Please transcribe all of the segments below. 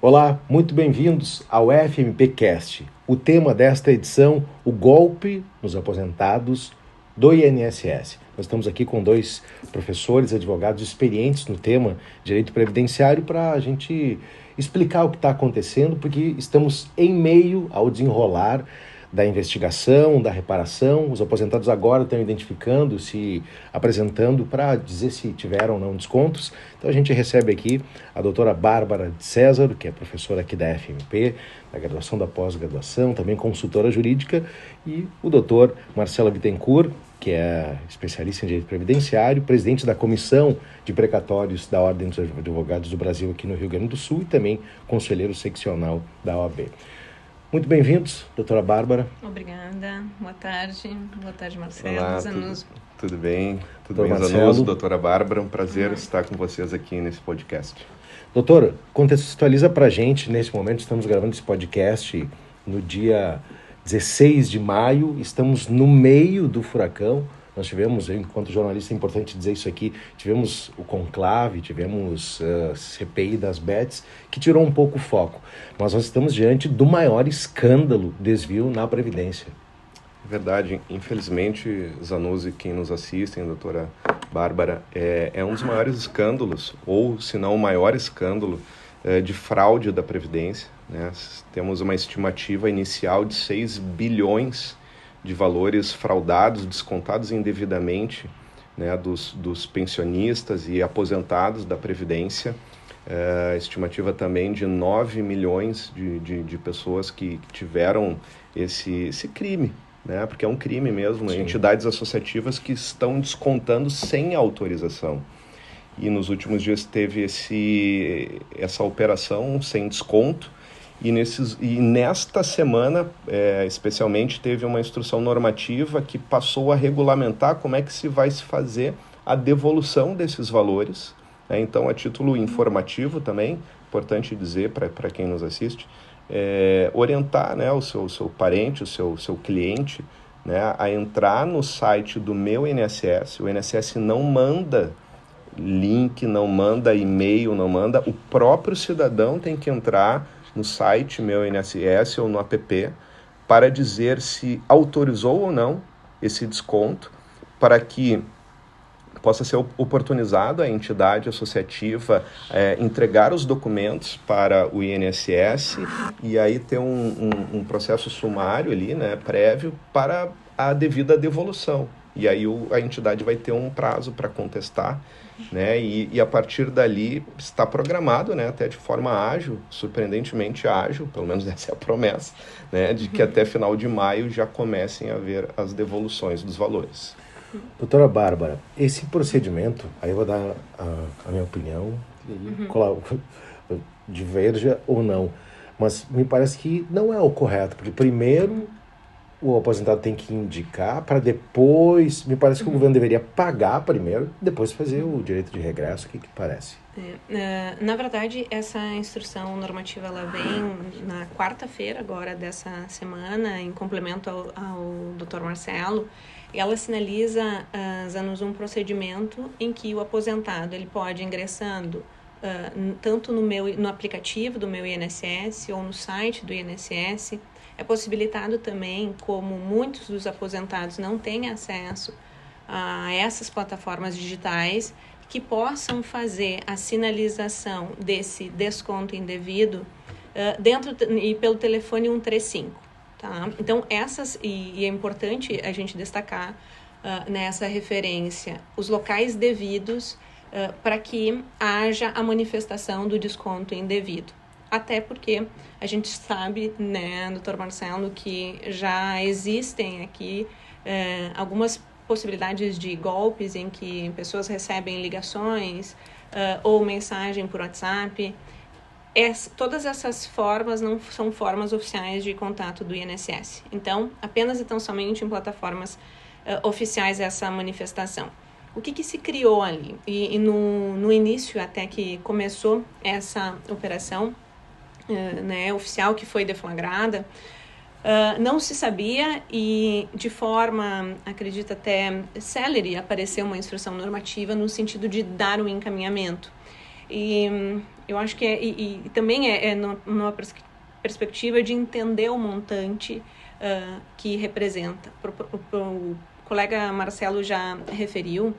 Olá, muito bem-vindos ao FMPcast. O tema desta edição, o golpe nos aposentados do INSS. Nós estamos aqui com dois professores, advogados experientes no tema direito previdenciário para a gente explicar o que está acontecendo, porque estamos em meio ao desenrolar da investigação, da reparação. Os aposentados agora estão identificando, se apresentando para dizer se tiveram ou não descontos. Então a gente recebe aqui a doutora Bárbara de César, que é professora aqui da FMP, da graduação, da pós-graduação, também consultora jurídica, e o doutor Marcelo Bittencourt, que é especialista em direito previdenciário, presidente da Comissão de Precatórios da Ordem dos Advogados do Brasil aqui no Rio Grande do Sul e também conselheiro seccional da OAB. Muito bem-vindos, doutora Bárbara. Obrigada, boa tarde Marcelo. Olá, tudo bem? Tudo bem, Marcelo. Zanuso, doutora Bárbara, um prazer estar com vocês aqui nesse podcast. Doutora, contextualiza pra gente, nesse momento estamos gravando esse podcast no dia 16 de maio, estamos no meio do furacão. Nós tivemos, enquanto jornalista, é importante dizer isso aqui, tivemos o conclave, tivemos CPI das bets, que tirou um pouco o foco. Mas nós estamos diante do maior escândalo desvio na Previdência. Verdade, infelizmente, Zanuso e quem nos assistem, doutora Bárbara, é um dos maiores escândalos, ou se não o maior escândalo de fraude da Previdência, né? Temos uma estimativa inicial de 6 bilhões de valores fraudados, descontados indevidamente, né, dos pensionistas e aposentados da Previdência. Estimativa também de 9 milhões de pessoas que tiveram esse crime, né, porque é um crime mesmo, né, entidades associativas que estão descontando sem autorização. E nos últimos dias teve essa operação sem desconto. E nesta semana, especialmente, teve uma instrução normativa que passou a regulamentar como é que se vai se fazer a devolução desses valores, né? Então, a título informativo também, importante dizer para quem nos assiste, orientar, né, o seu parente, o seu cliente, né, a entrar no site do Meu INSS. O INSS não manda link, não manda e-mail, não manda. O próprio cidadão tem que entrar no site Meu INSS ou no app para dizer se autorizou ou não esse desconto, para que possa ser oportunizado a entidade associativa entregar os documentos para o INSS e aí ter um processo sumário ali, né, prévio para a devida devolução. E aí a entidade vai ter um prazo para contestar, né? E a partir dali está programado, né, até de forma ágil, surpreendentemente ágil, pelo menos essa é a promessa, né, de que até final de maio já comecem a haver as devoluções dos valores. Doutora Bárbara, esse procedimento, aí eu vou dar a minha opinião, diverja ou não, mas me parece que não é o correto, porque primeiro o aposentado tem que indicar para depois, me parece que o governo deveria pagar primeiro, depois fazer o direito de regresso. O que parece? Na verdade, essa instrução normativa ela vem na quarta-feira agora dessa semana, em complemento ao Dr. Marcelo. Ela sinaliza um procedimento em que o aposentado ele pode ingressando tanto no aplicativo do Meu INSS ou no site do INSS. É possibilitado também, como muitos dos aposentados não têm acesso a essas plataformas digitais, que possam fazer a sinalização desse desconto indevido e pelo telefone 135. Tá? Então, e é importante a gente destacar nessa referência os locais devidos para que haja a manifestação do desconto indevido. Até porque a gente sabe, né, doutor Marcelo, que já existem aqui algumas possibilidades de golpes em que pessoas recebem ligações ou mensagem por WhatsApp. Todas essas formas não são formas oficiais de contato do INSS. Então, apenas e tão somente em plataformas oficiais essa manifestação. O que se criou ali? E no início, até que começou essa operação, né, oficial que foi deflagrada, não se sabia e de forma, acredito até célere, apareceu uma instrução normativa no sentido de dar um encaminhamento. E Eu acho que também numa perspectiva de entender o montante que representa. O colega Marcelo já referiu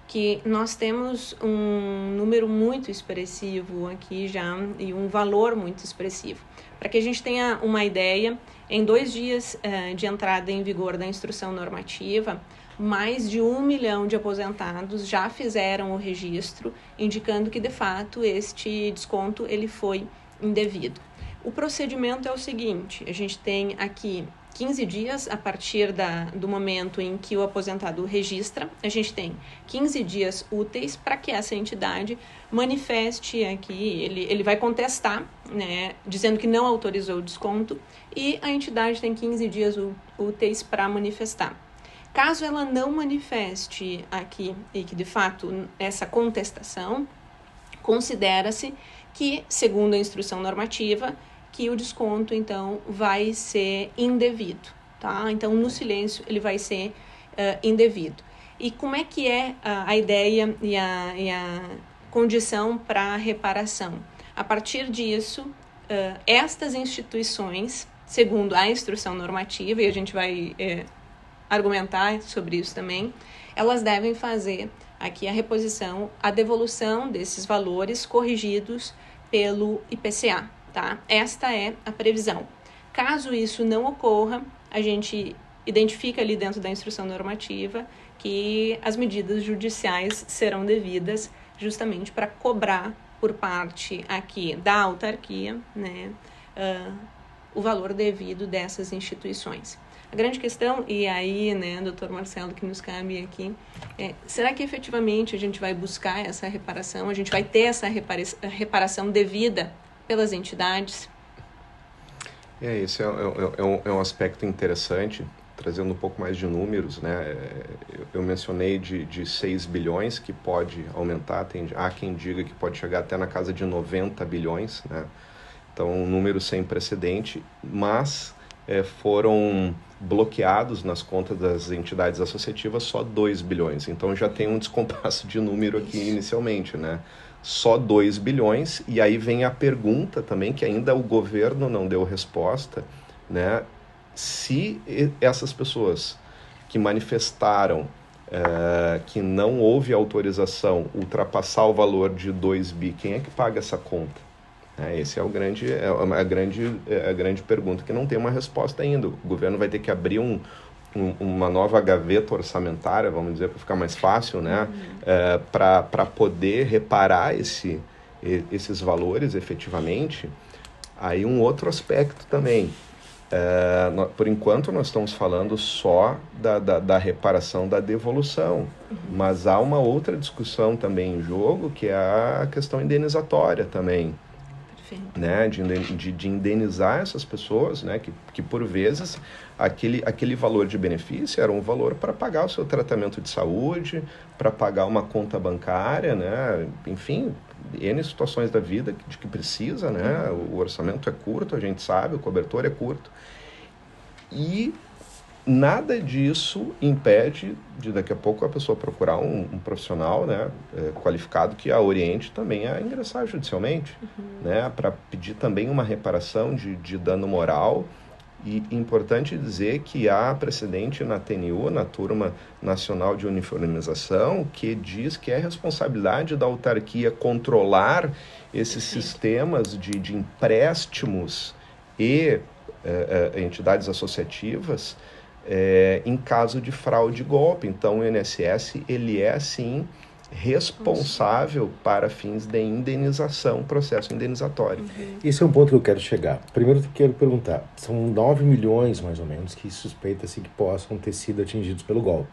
que nós temos um número muito expressivo aqui já e um valor muito expressivo. Para que a gente tenha uma ideia, em 2 dias de entrada em vigor da instrução normativa, mais de 1 milhão de aposentados já fizeram o registro, indicando que, de fato, este desconto ele foi indevido. O procedimento é o seguinte: a gente tem aqui 15 dias a partir do momento em que o aposentado registra. A gente tem 15 dias úteis para que essa entidade manifeste aqui, ele vai contestar, né, dizendo que não autorizou o desconto, e a entidade tem 15 dias úteis para manifestar. Caso ela não manifeste aqui e que, de fato, essa contestação, considera-se que, segundo a instrução normativa, que o desconto, então, vai ser indevido, tá? Então, no silêncio, ele vai ser indevido. E como é que é a ideia e a condição para reparação? A partir disso, estas instituições, segundo a instrução normativa, e a gente vai argumentar sobre isso também, elas devem fazer aqui a reposição, a devolução desses valores corrigidos pelo IPCA. Tá? Esta é a previsão. Caso isso não ocorra, a gente identifica ali dentro da instrução normativa que as medidas judiciais serão devidas justamente para cobrar por parte aqui da autarquia, né, o valor devido dessas instituições. A grande questão, e aí, né, doutor Marcelo, que nos cabe aqui, será que efetivamente a gente vai buscar essa reparação, a gente vai ter essa reparação devida pelas entidades? Esse é um aspecto interessante, trazendo um pouco mais de números, né? Eu mencionei de 6 bilhões, que pode aumentar, há quem diga que pode chegar até na casa de 90 bilhões, né? Então, um número sem precedente, mas foram bloqueados nas contas das entidades associativas só 2 bilhões. Então, já tem um descompasso de número aqui inicialmente, né? Só 2 bilhões, e aí vem a pergunta também, que ainda o governo não deu resposta, né? Se essas pessoas que manifestaram que não houve autorização ultrapassar o valor de 2 bi, quem é que paga essa conta? Essa é a grande pergunta que não tem uma resposta ainda. O governo vai ter que abrir uma nova gaveta orçamentária, vamos dizer, para ficar mais fácil, né? Para poder reparar esses valores efetivamente. Aí um outro aspecto também. Por enquanto nós estamos falando só da reparação, da devolução, mas há uma outra discussão também em jogo, que é a questão indenizatória também. Né, de indenizar essas pessoas, né, que por vezes aquele valor de benefício era um valor para pagar o seu tratamento de saúde, para pagar uma conta bancária, né, enfim, N situações da vida de que precisa, né, o orçamento é curto, a gente sabe, o cobertor é curto, e nada disso impede de daqui a pouco a pessoa procurar um profissional, né, qualificado, que a oriente também a ingressar judicialmente, né, para pedir também uma reparação de dano moral. E importante dizer que há precedente na TNU, na Turma Nacional de Uniformização, que diz que é responsabilidade da autarquia controlar esses sistemas de empréstimos e entidades associativas em caso de fraude e golpe. Então, o INSS, ele é, sim, responsável para fins de indenização, processo indenizatório. Esse é um ponto que eu quero chegar. Primeiro, eu quero perguntar, são 9 milhões, mais ou menos, que suspeita-se que possam ter sido atingidos pelo golpe.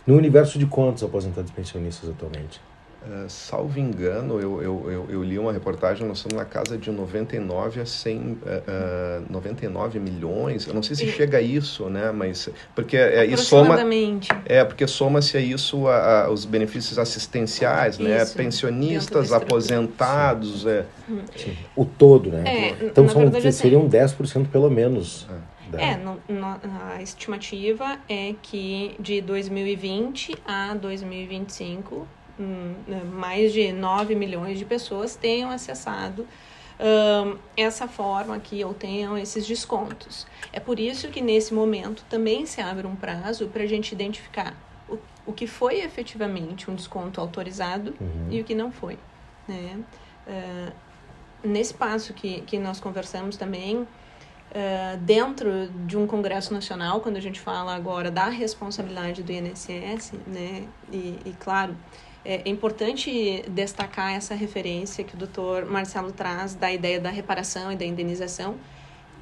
No universo de quantos aposentados pensionistas atualmente? Salvo engano, eu li uma reportagem, nós estamos na casa de 99 a 100, 99 milhões, eu não sei se chega a isso, né, mas porque porque soma-se a isso os benefícios assistenciais, né, pensionistas, aposentados, o todo, né? Então verdade, seriam 10% pelo menos. A estimativa é que de 2020 a 2025 mais de 9 milhões de pessoas tenham acessado essa forma aqui, ou tenham esses descontos. É por isso que nesse momento também se abre um prazo para a gente identificar o que foi efetivamente um desconto autorizado e o que não foi, né? Nesse passo que nós conversamos também, dentro de um Congresso Nacional, quando a gente fala agora da responsabilidade do INSS, né? E claro, é importante destacar essa referência que o Dr. Marcelo traz da ideia da reparação e da indenização,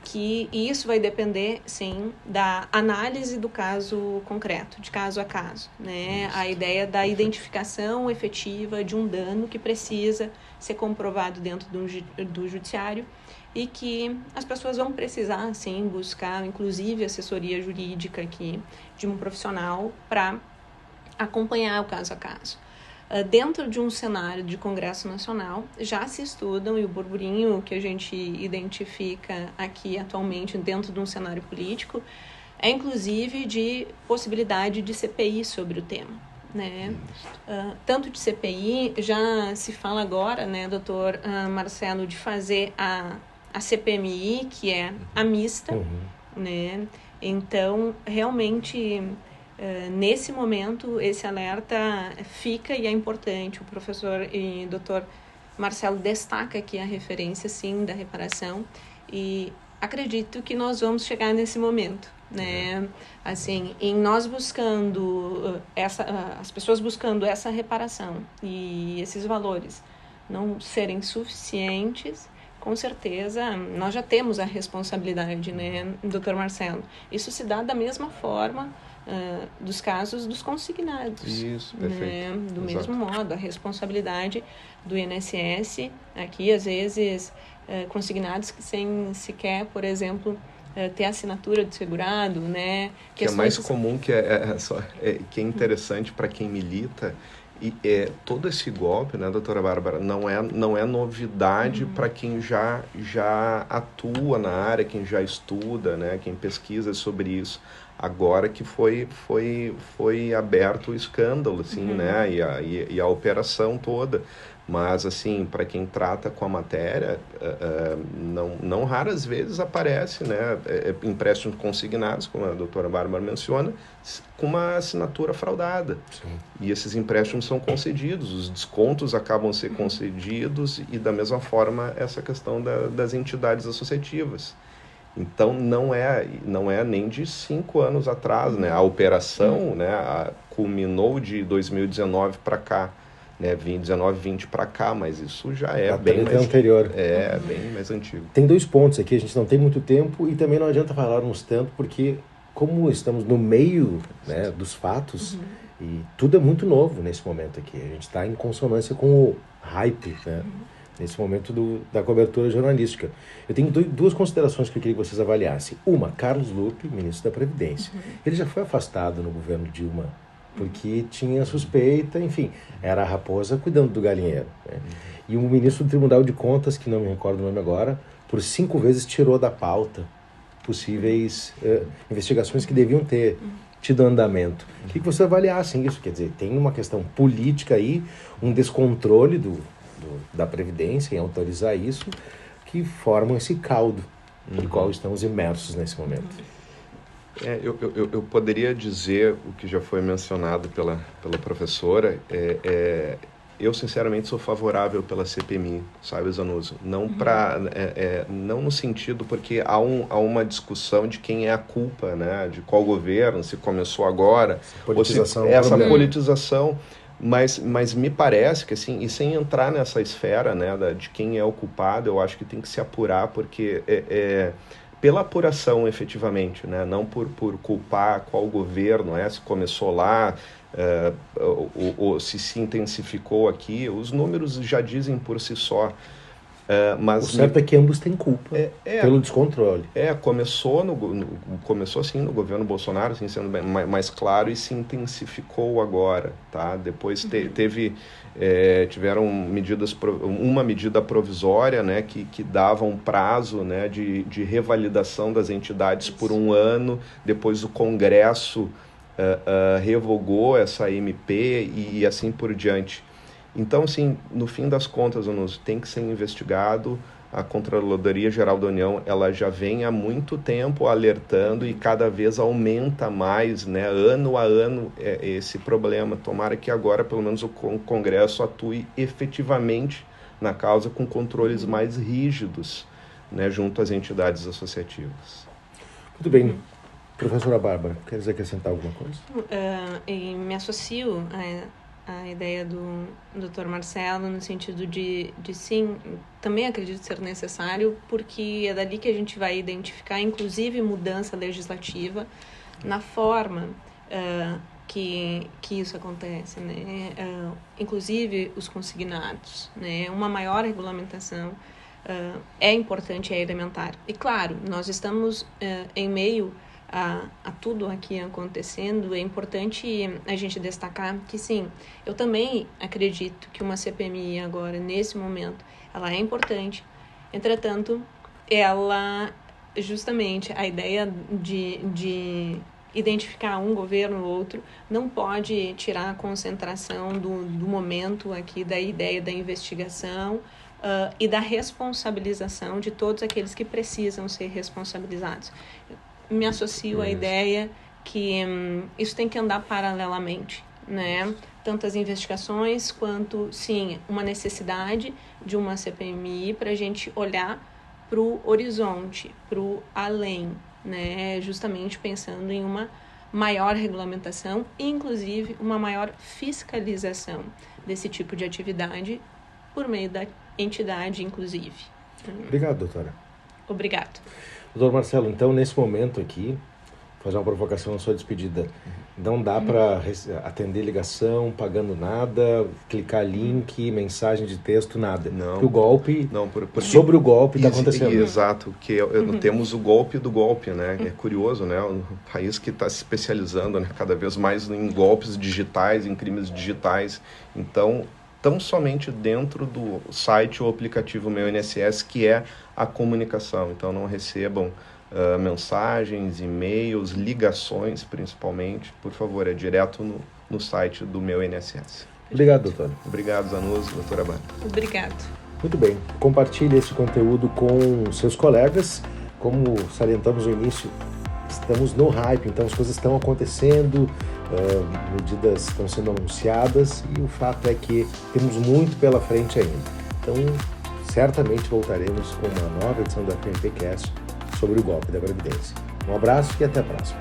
que isso vai depender, sim, da análise do caso concreto, de caso a caso, né? A ideia da identificação efetiva de um dano que precisa ser comprovado dentro do judiciário e que as pessoas vão precisar, sim, buscar, inclusive, assessoria jurídica aqui de um profissional para acompanhar o caso a caso. Dentro de um cenário de Congresso Nacional, já se estudam, e o burburinho que a gente identifica aqui atualmente dentro de um cenário político é inclusive de possibilidade de CPI sobre o tema, né? Tanto de CPI, já se fala agora, né, doutor Marcelo, de fazer a CPMI, que é a mista, né? Então, realmente, nesse momento, esse alerta fica e é importante. O professor e doutor Marcelo destaca aqui a referência, sim, da reparação, e acredito que nós vamos chegar nesse momento, né? Assim, em nós buscando as pessoas buscando essa reparação e esses valores não serem suficientes, com certeza nós já temos a responsabilidade, né, doutor Marcelo? Isso se dá da mesma forma dos casos dos consignados. Isso, perfeito. Né? Do mesmo modo, a responsabilidade do INSS, aqui às vezes consignados que sem sequer, por exemplo, ter assinatura do segurado, né? Que é mais comum, que é interessante para quem milita. E todo esse golpe, né, doutora Bárbara, não é novidade para quem já atua na área, quem já estuda, né, quem pesquisa sobre isso. Agora que foi aberto o escândalo, assim, né, e a operação toda. Mas, assim, para quem trata com a matéria, não raras vezes aparece, né, empréstimos consignados, como a doutora Bárbara menciona, com uma assinatura fraudada. Sim. E esses empréstimos são concedidos, os descontos acabam ser concedidos, e da mesma forma essa questão das entidades associativas. Então, não é nem de 5 anos atrás, né? A operação, né, culminou de 2019 para cá, né, 19, 20 para cá, mas isso já é bem mais anterior. Bem mais antigo. Tem 2 pontos aqui, a gente não tem muito tempo e também não adianta falarmos tanto, porque como estamos no meio, né, dos fatos, e tudo é muito novo nesse momento aqui, a gente está em consonância com o hype, né, nesse momento da cobertura jornalística. Eu tenho 2 considerações que eu queria que vocês avaliassem. Uma, Carlos Lupe, ministro da Previdência. Ele já foi afastado no governo Dilma, porque tinha suspeita, enfim, era a raposa cuidando do galinheiro, né? E o ministro do Tribunal de Contas, que não me recordo o nome agora, por 5 vezes tirou da pauta possíveis investigações que deviam ter tido andamento. Queria que você avaliassem isso, quer dizer, tem uma questão política aí, um descontrole da Previdência em autorizar isso, que formam esse caldo no qual estamos imersos nesse momento. Eu poderia dizer o que já foi mencionado pela professora. Eu, sinceramente, sou favorável pela CPMI, sabe, Zanuzzi? Não, não no sentido, porque há uma discussão de quem é a culpa, né? De qual governo, se começou agora, essa politização. Mas me parece que, assim, e sem entrar nessa esfera, né, de quem é o culpado, eu acho que tem que se apurar, porque pela apuração, efetivamente, né, não por culpar qual governo, se começou lá, ou se intensificou aqui, os números já dizem por si só. Mas o certo é que ambos têm culpa pelo descontrole. Começou assim no governo Bolsonaro, assim, sendo bem mais claro, e se intensificou agora, tá? Depois tiveram uma medida provisória, né, que dava um prazo, né, de revalidação das entidades por 1 ano. Depois o Congresso revogou essa MP e assim por diante. Então, assim, no fim das contas, tem que ser investigado. A Controladoria Geral da União, ela já vem há muito tempo alertando e cada vez aumenta mais, né, ano a ano, esse problema. Tomara que agora, pelo menos, o Congresso atue efetivamente na causa com controles mais rígidos, né, junto às entidades associativas. Muito bem. Professora Bárbara, quer acrescentar alguma coisa? E me associo a ideia do Dr. Marcelo no sentido de sim, também acredito ser necessário, porque é dali que a gente vai identificar, inclusive, mudança legislativa na forma que isso acontece, né? Inclusive os consignados, né? Uma maior regulamentação é importante, é elementar. E claro, nós estamos em meio a tudo aqui acontecendo. É importante a gente destacar que sim, eu também acredito que uma CPMI agora, nesse momento, ela é importante. Entretanto, ela, justamente, a ideia de identificar um governo ou outro não pode tirar a concentração do momento aqui, da ideia da investigação e da responsabilização de todos aqueles que precisam ser responsabilizados. Me associo à ideia que isso tem que andar paralelamente, né? Tanto as investigações quanto, sim, uma necessidade de uma CPMI para a gente olhar para o horizonte, para o além, né? Justamente pensando em uma maior regulamentação e, inclusive, uma maior fiscalização desse tipo de atividade por meio da entidade, inclusive. Obrigado, doutora. Obrigado. Doutor Marcelo, então, nesse momento aqui, fazer uma provocação na sua despedida. Não dá para atender ligação, pagando nada, clicar link, mensagem de texto, nada. Não. Porque o golpe, não, sobre o golpe está acontecendo. Exato, que temos o golpe do golpe, né? É curioso, né? Um país que está se especializando, né, cada vez mais em golpes digitais, em crimes digitais. Então, tão somente dentro do site ou aplicativo Meu INSS, que é a comunicação. Então, não recebam mensagens, e-mails, ligações, principalmente. Por favor, é direto no site do Meu INSS. Obrigado, doutora. Obrigado, Zanuzzi, doutora Bárbara. Obrigado. Muito bem. Compartilhe esse conteúdo com seus colegas. Como salientamos no início, estamos no hype, então as coisas estão acontecendo, medidas estão sendo anunciadas e o fato é que temos muito pela frente ainda. Então, certamente voltaremos com uma nova edição da FMPcast sobre o golpe da Previdência. Um abraço e até a próxima.